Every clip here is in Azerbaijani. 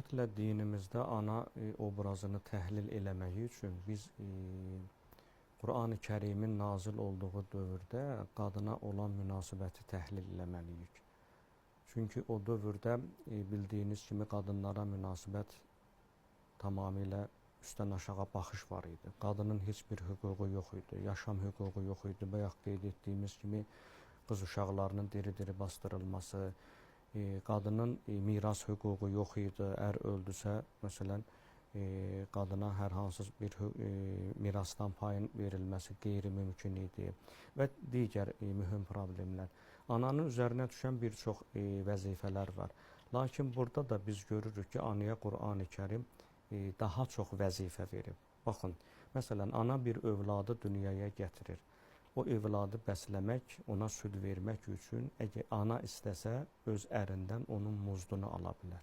Ümumiyyətlə dinimizdə ana obrazını təhlil eləməyi üçün biz Qur'an-ı Kərimin nazil olduğu dövrdə qadına olan münasibəti təhlil eləməliyik. Çünki o dövrdə bildiyiniz kimi qadınlara münasibət tamamilə üstdən aşağı baxış var idi. Qadının heç bir hüququ yox idi, yaşam hüququ yox idi. Bayaq qeyd etdiyimiz kimi qız uşaqlarının diri-diri bastırılması, qadının miras hüququ yox idi. Ər öldüsə, məsələn, qadına hər hansı bir mirasdan payın verilməsi qeyri-mümkün idi və digər mühüm problemlər. Ananın üzərinə düşən bir çox vəzifələr var. Lakin burada da biz görürük ki, anaya Qur'an-ı Kərim daha çox vəzifə verib. Baxın, məsələn, ana bir övladı dünyaya gətirir. O övladı bəsləmək, ona süd vermək üçün əgər ana istəsə, öz ərindən onun muzdunu ala bilər.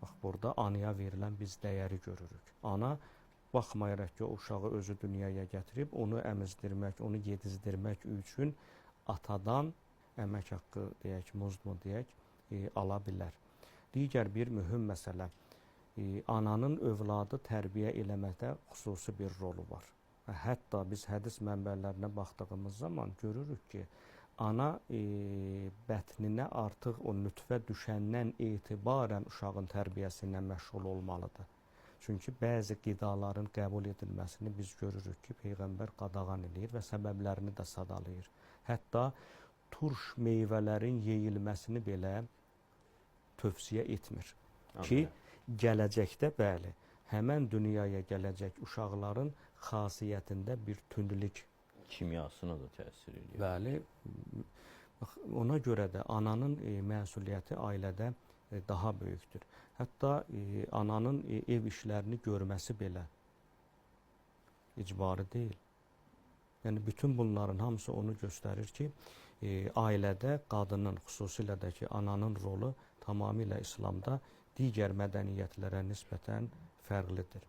Bax, burada anaya verilən biz dəyəri görürük. Ana, baxmayaraq ki, o uşağı özü dünyaya gətirib, onu əmizdirmək, onu yedizdirmək üçün atadan əmək haqqı deyək, muzdmu deyək, ala bilər. Digər bir mühüm məsələ, ananın övladı tərbiyə eləməkdə xüsusi bir rolu var. Hətta biz hədis mənbələrinə baxdığımız zaman görürük ki, ana bətninə artıq o nütfə düşəndən etibarən uşağın tərbiyəsi ilə məşğul olmalıdır. Çünki bəzi qidaların qəbul edilməsini biz görürük ki, Peyğəmbər qadağan edir və səbəblərini də sadalayır. Hətta turş meyvələrin yeyilməsini belə tövsiyə etmir. Ki, gələcəkdə bəli, həmən dünyaya gələcək uşaqların xasiyyətində bir tündlük kimyasına da təsir edir. Bəli, ona görə də ananın məsuliyyəti ailədə daha böyükdür. Hətta ananın ev işlərini görməsi belə icbari deyil. Yəni, bütün bunların hamısı onu göstərir ki, ailədə qadının, xüsusilə də ki, ananın rolu tamamilə İslamda digər mədəniyyətlərə nisbətən fərqlidir.